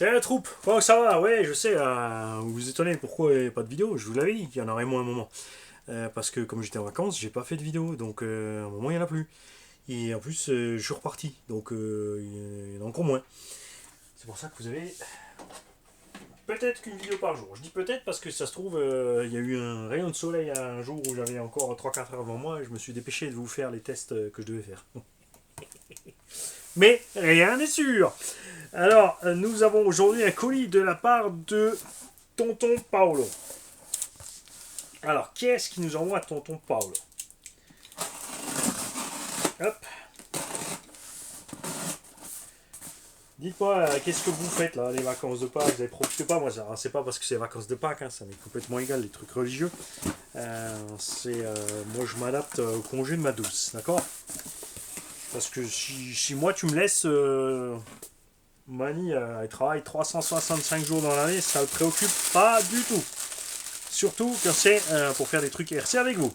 Salut la troupe, comment ça va? Ouais, je sais, vous vous étonnez pourquoi il n'y a pas de vidéo, je vous l'avais dit qu'il y en aurait moins un moment. Parce que comme j'étais en vacances, j'ai pas fait de vidéo, donc à un moment il n'y en a plus. Et en plus, je suis reparti, donc il y en a encore moins. C'est pour ça que vous avez peut-être qu'une vidéo par jour. Je dis peut-être parce que ça se trouve, il y a eu un rayon de soleil un jour où j'avais encore 3-4 heures devant moi et je me suis dépêché de vous faire les tests que je devais faire. Mais rien n'est sûr. Alors, nous avons aujourd'hui un colis de la part de Tonton Paolo. Alors, qu'est-ce qui nous envoie Tonton Paolo? Hop. Dites-moi, qu'est-ce que vous faites là, les vacances de Pâques? Vous avez profité pas? Moi, c'est pas parce que c'est les vacances de Pâques, hein, ça m'est complètement égal, les trucs religieux. Moi, je m'adapte au congé de ma douce, d'accord? Parce que si moi, tu me laisses, Mani, elle travaille 365 jours dans l'année, ça le préoccupe pas du tout. Surtout quand c'est pour faire des trucs RC avec vous.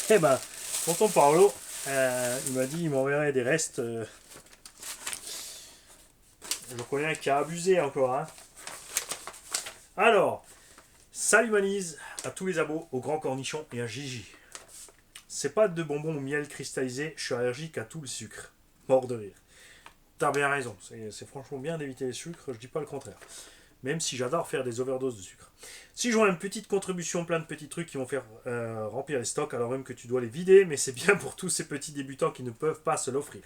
Eh ben, tonton Paolo, il m'a dit il m'enverrait des restes. Je connais un qui a abusé encore. Hein. Alors, salut Manise à tous les abos, aux grands cornichons et à Gigi. C'est pas de bonbons au miel cristallisé, je suis allergique à tout le sucre. Mort de rire. T'as bien raison, c'est franchement bien d'éviter les sucres, je dis pas le contraire. Même si j'adore faire des overdoses de sucre. Si je vois une petite contribution, plein de petits trucs qui vont faire remplir les stocks, alors même que tu dois les vider, mais c'est bien pour tous ces petits débutants qui ne peuvent pas se l'offrir.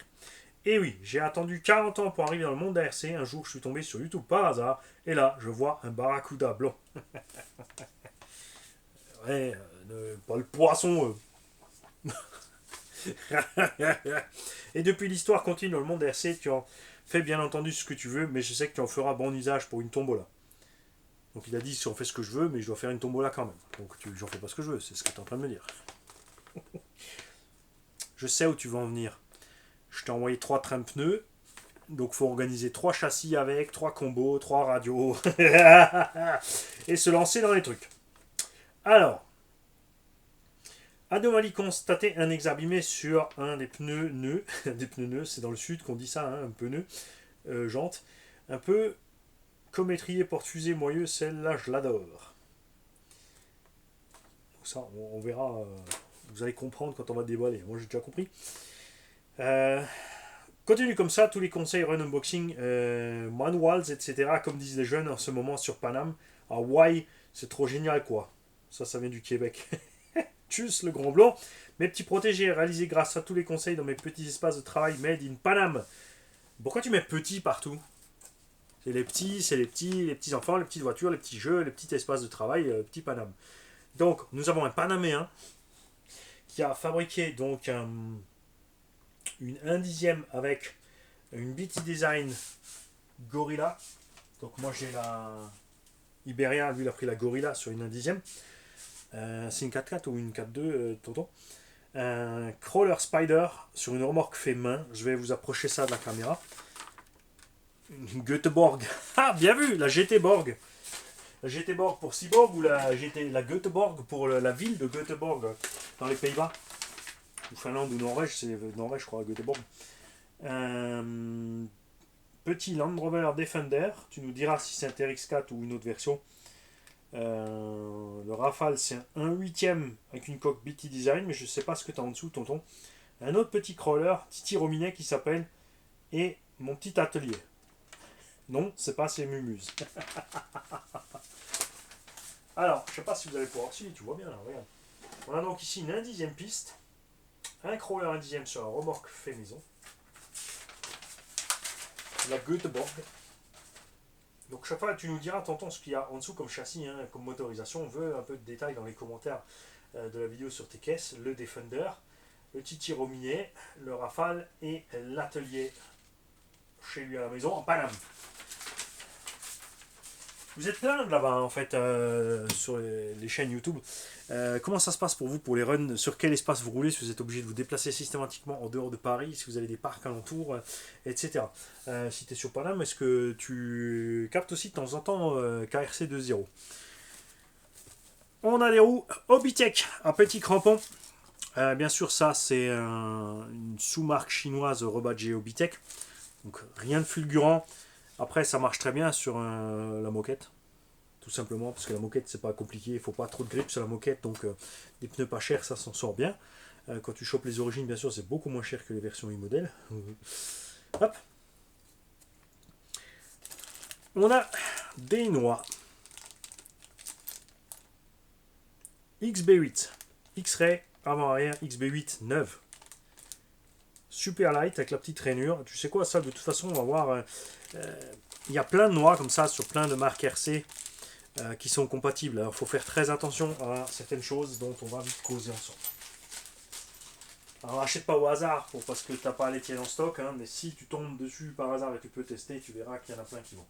Et oui, j'ai attendu 40 ans pour arriver dans le monde d'ARC. Un jour, je suis tombé sur YouTube par hasard, et là, je vois un barracuda blanc. Ouais, pas le poisson. Et depuis l'histoire continue dans le monde d'ARC, tu en fais bien entendu ce que tu veux, mais je sais que tu en feras bon usage pour une tombola. Donc il a dit si on fait ce que je veux, mais je dois faire une tombola quand même. Donc j'en fais pas ce que je veux, c'est ce que tu es en train de me dire. Je sais où tu vas en venir. Je t'ai envoyé 3 trains de pneus. Donc il faut organiser 3 châssis avec, 3 combos, 3 radios. Et se lancer dans les trucs. Alors, anomalie constatée, un ex abîmé sur un des pneus nœuds. Des pneus nœuds, c'est dans le sud qu'on dit ça, hein, un pneu jante. Un peu comme étrier porte-fusée moyeux, celle-là je l'adore. Ça, on verra. Vous allez comprendre quand on va déballer. Moi, j'ai déjà compris. Euh, Continue comme ça, tous les conseils run unboxing, manuals, etc. Comme disent les jeunes en ce moment sur Paname. Hawaii, c'est trop génial quoi. Ça vient du Québec. Tchuss le grand blanc. Mes petits protégés réalisés grâce à tous les conseils dans mes petits espaces de travail made in Paname. Pourquoi tu mets petit partout? C'est les petits enfants, les petites voitures, les petits jeux, les petits espaces de travail, petit Paname. Donc, nous avons un Panaméen qui a fabriqué donc une 1 dixième avec une BT Design Gorilla. Donc moi j'ai la Iberia, lui il a pris la Gorilla sur une 1 dixième. C'est une 4x4 ou une 4x2 Tonton. Un Crawler Spider sur une remorque fait main. Je vais vous approcher ça de la caméra. Une Göteborg. Ah bien vu, la GT Borg. La GT Borg pour Cyborg ou la Göteborg pour la ville de Göteborg dans les Pays-Bas. Ou Finlande ou Norvège, c'est Norvège je crois, Göteborg. Petit Land Rover Defender, tu nous diras si c'est un TRX4 ou une autre version. Le Rafale c'est un 8ème avec une coque BT Design, mais je ne sais pas ce que tu as en dessous, tonton. Un autre petit crawler, Titi Rominet qui s'appelle et mon petit atelier. Non, c'est pas ces mumuses. Alors, je ne sais pas si vous allez pouvoir. Si, tu vois bien là, regarde. On a donc ici une 1 dixième piste, un crawler 1 dixième sur la remorque fait maison. La Göteborg. Donc chaque fois tu nous diras tonton ce qu'il y a en dessous comme châssis, hein, comme motorisation. On veut un peu de détails dans les commentaires de la vidéo sur tes caisses. Le Defender, le Titi Rominet, le Rafale et l'atelier chez lui à la maison en Paname. Vous êtes plein là-bas en fait sur les chaînes YouTube. Comment ça se passe pour vous pour les runs? Sur quel espace vous roulez? Si vous êtes obligé de vous déplacer systématiquement en dehors de Paris, si vous avez des parcs alentours, etc. Si tu es sur Paname, est-ce que tu captes aussi de temps en temps KRC 2.0? On a des roues Obitech à petit crampon. Bien sûr, ça c'est une sous-marque chinoise rebadgée Obitech. Donc rien de fulgurant. Après, ça marche très bien sur la moquette. Tout simplement parce que la moquette c'est pas compliqué, il faut pas trop de grip sur la moquette, donc des pneus pas chers ça s'en sort bien. Quand tu chopes les origines, bien sûr, c'est beaucoup moins cher que les versions e-model. Hop. On a des noix XB8, X-Ray avant-arrière XB8 neuve. Super light avec la petite rainure. Tu sais quoi, ça de toute façon, on va voir. Il y a plein de noix comme ça sur plein de marques RC qui sont compatibles. Alors il faut faire très attention à certaines choses dont on va vite causer ensemble. Alors achète pas au hasard parce que tu n'as pas les tiennes en stock, hein, mais si tu tombes dessus par hasard et tu peux tester, tu verras qu'il y en a plein qui vont.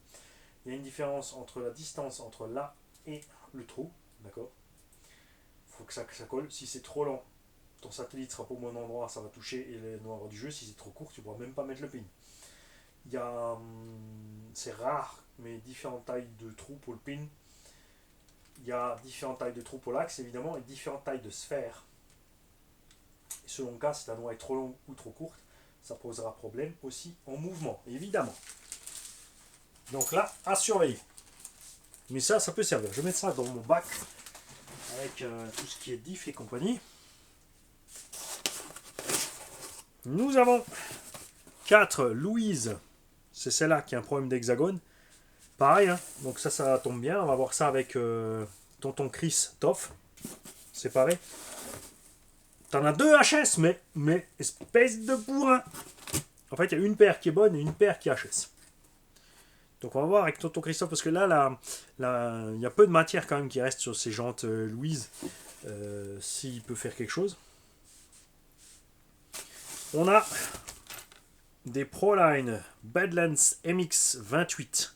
Il y a une différence entre la distance entre là et le trou, d'accord. Il faut que ça colle. Si c'est trop lent, ton satellite sera pas au bon endroit, ça va toucher et les noirs du jeu. Si c'est trop court, tu ne pourras même pas mettre le pin. Il y a, c'est rare, mais différentes tailles de trous pour le pin. Il y a différentes tailles de trous pour l'axe, évidemment, et différentes tailles de sphères. Et selon le cas, si la noix est trop longue ou trop courte, ça posera problème aussi en mouvement, évidemment. Donc là, à surveiller. Mais ça peut servir. Je vais mettre ça dans mon bac avec tout ce qui est diff et compagnie. Nous avons 4 Louise. C'est celle-là qui a un problème d'hexagone. Pareil, hein. Donc ça tombe bien. On va voir ça avec tonton Chris Toff. C'est pareil. T'en as 2 HS, mais espèce de bourrin. En fait, il y a une paire qui est bonne et une paire qui est HS. Donc on va voir avec tonton Christophe, parce que là, il y a peu de matière quand même qui reste sur ces jantes Louise, s'il peut faire quelque chose. On a des Proline Badlands MX 28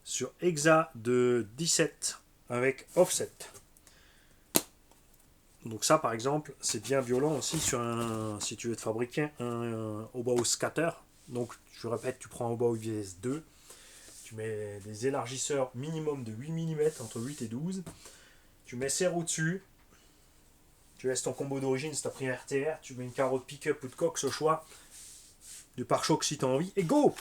sur Hexa de 17 avec offset. Donc ça par exemple c'est bien violent aussi sur si tu veux te fabriquer un Obaos scatter. Donc je répète, tu prends un Obaos VS2, tu mets des élargisseurs minimum de 8 mm, entre 8 et 12, tu mets serre au-dessus, tu laisses ton combo d'origine, si tu as pris un RTR, tu mets une carotte pick-up ou de cox au choix, de pare-choc si tu as envie, et go!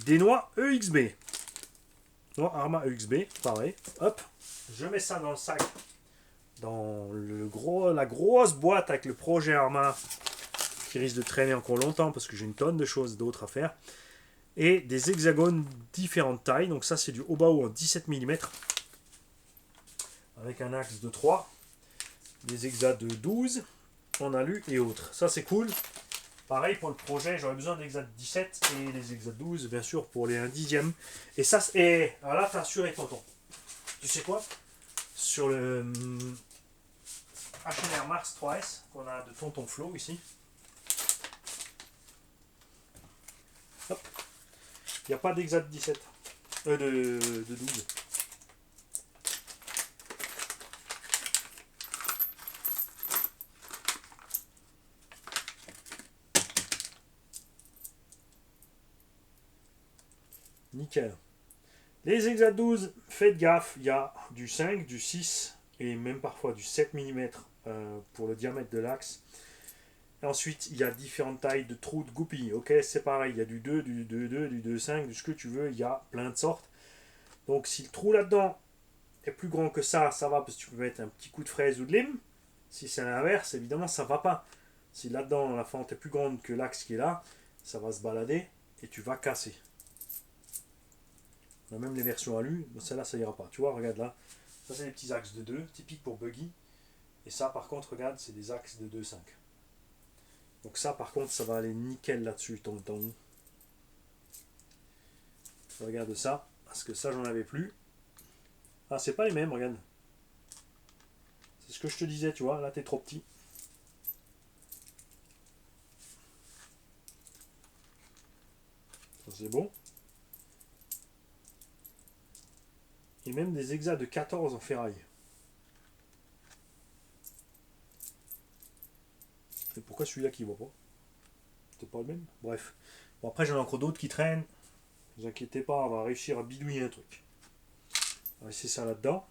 Des noix EXB. Noix Arma EXB, pareil, hop, je mets ça dans le sac, dans la grosse boîte avec le projet Arma, qui risque de traîner encore longtemps parce que j'ai une tonne de choses d'autres à faire. Et des hexagones différentes tailles. Donc ça c'est du Obao en 17 mm avec un axe de 3. Des hexas de 12 en alu et autres. Ça c'est cool. Pareil pour le projet, j'aurais besoin d'hexas de 17 et des hexas de 12 bien sûr pour les 1/10. Et ça c'est... Alors là t'as assuré tonton. Tu sais quoi? Sur le HNR Mars 3S qu'on a de tonton Flo ici. Hop. Il n'y a pas d'hexa de 17. De 12. Nickel. Les hexa 12, faites gaffe, il y a du 5, du 6 et même parfois du 7 mm pour le diamètre de l'axe. Ensuite, il y a différentes tailles de trous de goupilles. Ok, c'est pareil, il y a du 2, du 2,2, du 2,5, du ce que tu veux, il y a plein de sortes. Donc si le trou là-dedans est plus grand que ça va parce que tu peux mettre un petit coup de fraise ou de lime. Si c'est l'inverse, évidemment, ça va pas. Si là-dedans la fente est plus grande que l'axe qui est là, ça va se balader et tu vas casser. On a même les versions alu, celle-là ça ira pas. Tu vois, regarde là, ça c'est des petits axes de 2, typiques pour buggy. Et ça par contre, regarde, c'est des axes de 2,5. Donc ça par contre, ça va aller nickel là-dessus, ton où. Regarde ça, parce que ça j'en avais plus. Ah, c'est pas les mêmes, regarde. C'est ce que je te disais, tu vois, là t'es trop petit. Ça c'est bon. Et même des hexas de 14 en ferraille. Et pourquoi celui-là qui voit pas? C'est pas le même? Bref. Bon, après j'en ai encore d'autres qui traînent. Ne vous inquiétez pas, on va réussir à bidouiller un truc. On va essayer ça là-dedans.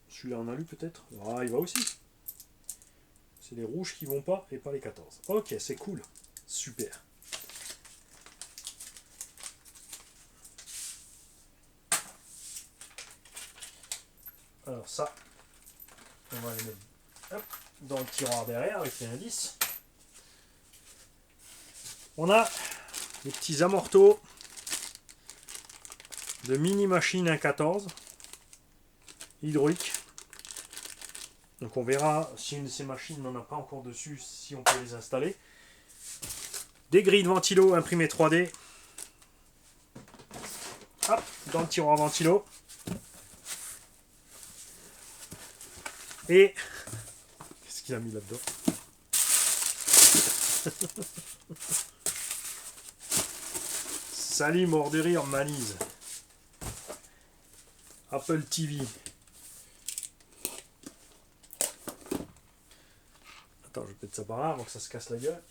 Celui-là en alu peut-être? Ah, il va aussi. C'est les rouges qui vont pas et pas les 14. Ok, c'est cool. Super. Alors ça, on va les mettre hop, dans le tiroir derrière avec les indices. On a les petits amortos de mini machine 1.14 hydraulique. Donc on verra si une de ces machines n'en a pas encore dessus, si on peut les installer. Des grilles de ventilo imprimées 3D. Hop, dans le tiroir ventilo. Et qu'est-ce qu'il a mis là-dedans? Salut, mort de rire, Manise. Apple TV. Attends, je vais peut-être ça par là avant que ça se casse la gueule.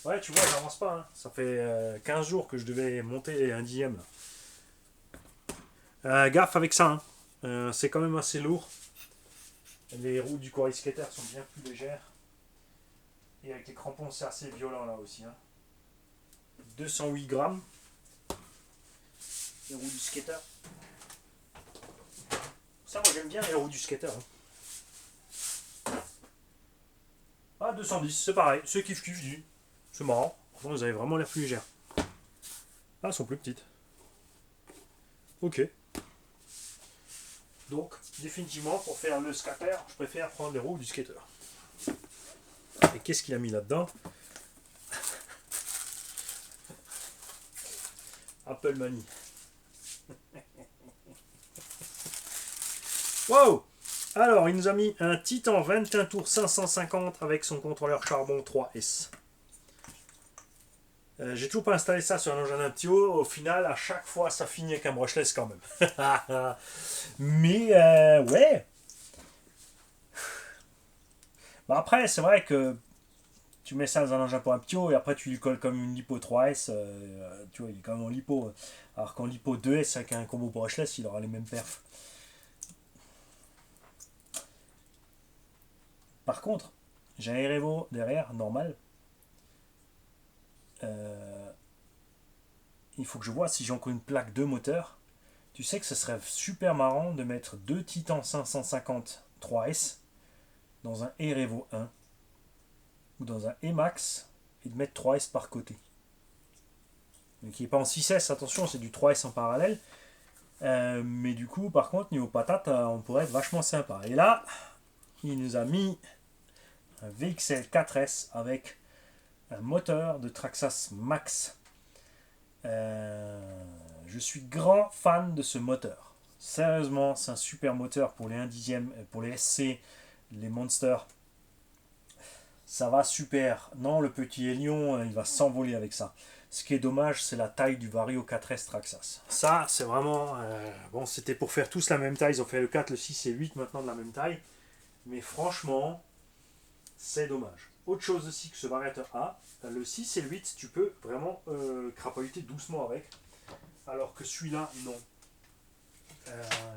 Ouais, tu vois, j'avance pas. Hein. Ça fait 15 jours que je devais monter un dixième. Là. Gaffe avec ça. Hein. C'est quand même assez lourd. Les roues du Cory Skater sont bien plus légères. Et avec les crampons, c'est assez violent là aussi. Hein. 208 grammes. Les roues du skater. Ça, moi j'aime bien les roues du skater. Hein. Ah, 210, c'est pareil. C'est kiff-kiff, je dis. C'est marrant. Pourtant, vous avez vraiment l'air plus légères. Ah, elles sont plus petites. Ok. Donc, définitivement, pour faire le skater, je préfère prendre les roues du skater. Et qu'est-ce qu'il a mis là-dedans? Apple Mani. Wow! Alors, il nous a mis un Titan 21 tours 550 avec son contrôleur charbon 3S. J'ai toujours pas installé ça sur un engin d'un petit haut. Au final, à chaque fois, ça finit avec un brushless quand même. Mais, ouais. Bah après, c'est vrai que tu mets ça dans un engin pour un petit haut et après tu lui colles comme une lipo 3S. Tu vois, il est quand même en lipo. Alors qu'en lipo 2S avec un combo brushless, il aura les mêmes perfs. Par contre, j'ai un Erevo derrière, normal. Il faut que je vois si j'ai encore une plaque de moteur. Tu sais que ce serait super marrant de mettre deux Titan 550 3S dans un Erevo 1 ou dans un E-Max et de mettre 3S par côté. Donc qui n'est pas en 6S, attention, c'est du 3S en parallèle. Mais du coup, par contre, niveau patate, on pourrait être vachement sympa. Et là, il nous a mis un VXL 4S avec un moteur de Traxxas Max. Je suis grand fan de ce moteur. Sérieusement, c'est un super moteur pour les 1 dixième, pour les SC, les Monsters. Ça va super. Non, le petit Hélion, il va s'envoler avec ça. Ce qui est dommage, c'est la taille du Vario 4S Traxxas. Ça, c'est vraiment... bon, c'était pour faire tous la même taille. Ils ont fait le 4, le 6 et le 8 maintenant de la même taille. Mais franchement, c'est dommage. Autre chose aussi que ce variateur a, le 6 et le 8, tu peux vraiment crapahuter doucement avec. Alors que celui-là, non.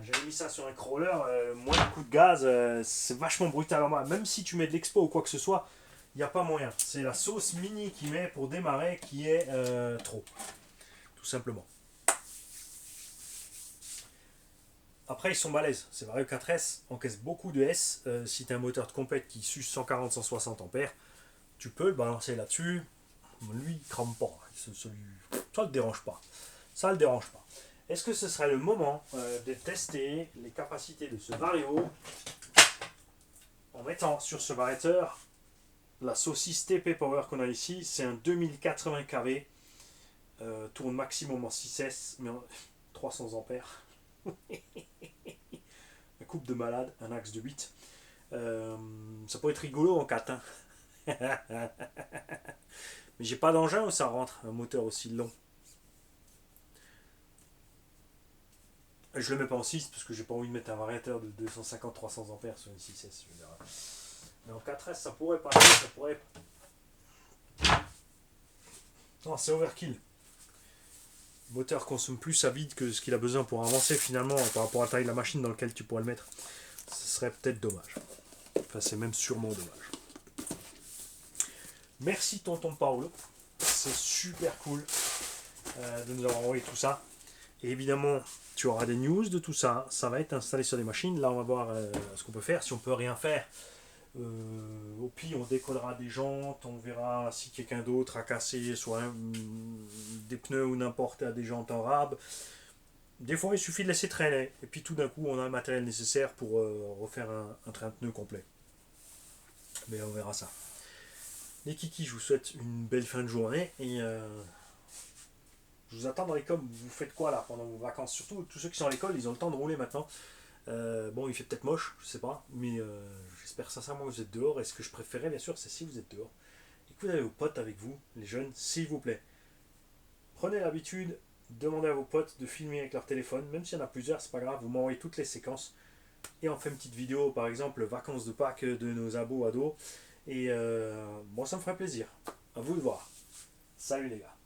J'avais mis ça sur un crawler, moins de coups de gaz, c'est vachement brutal en main. Même si tu mets de l'expo ou quoi que ce soit, il n'y a pas moyen. C'est la sauce mini qu'il met pour démarrer qui est trop. Tout simplement. Après, ils sont balèzes. C'est Vario 4S encaisse beaucoup de S. Si tu as un moteur de compète qui suce 140-160 ampères, tu peux le balancer là-dessus. Lui, il crame pas. Ça le dérange pas. Ça le dérange pas. Est-ce que ce serait le moment de tester les capacités de ce Vario en mettant sur ce variateur la saucisse TP Power qu'on a ici? C'est un 2080 kV, tourne maximum en 6S, mais en 300 ampères. Un couple de malade, un axe de 8. Ça pourrait être rigolo en 4. Hein. Mais j'ai pas d'engin où ça rentre, un moteur aussi long. Je le mets pas en 6 parce que j'ai pas envie de mettre un variateur de 250-300 ampères sur une 6S. Mais en 4S, ça pourrait passer, ça pourrait. Non, c'est overkill. Le moteur consomme plus à vide que ce qu'il a besoin pour avancer finalement par rapport à la taille de la machine dans laquelle tu pourrais le mettre. Ce serait peut-être dommage. Enfin, c'est même sûrement dommage. Merci tonton Paolo, c'est super cool de nous avoir envoyé tout ça. Et évidemment, tu auras des news de tout ça. Ça va être installé sur des machines. Là, on va voir ce qu'on peut faire. Si on peut rien faire, au pire, on décollera des jantes. On verra si quelqu'un d'autre a cassé soit des pneus ou n'importe des jantes en rab. Des fois, il suffit de laisser traîner. Et puis tout d'un coup, on a le matériel nécessaire pour refaire un train de pneus complet. Mais on verra ça. Les kikis, je vous souhaite une belle fin de journée. Et je vous attends dans les coms. Vous faites quoi là pendant vos vacances? Surtout tous ceux qui sont à l'école, ils ont le temps de rouler maintenant. Bon, il fait peut-être moche, je sais pas. Mais j'espère sincèrement que vous êtes dehors. Et ce que je préférais, bien sûr, c'est si vous êtes dehors. Et que vous avez vos potes avec vous, les jeunes, s'il vous plaît. Prenez l'habitude, demandez à vos potes de filmer avec leur téléphone. Même s'il y en a plusieurs, c'est pas grave. Vous m'envoyez toutes les séquences. Et on fait une petite vidéo, par exemple, vacances de Pâques de nos ados. Et bon, ça me ferait plaisir. À vous de voir. Salut les gars.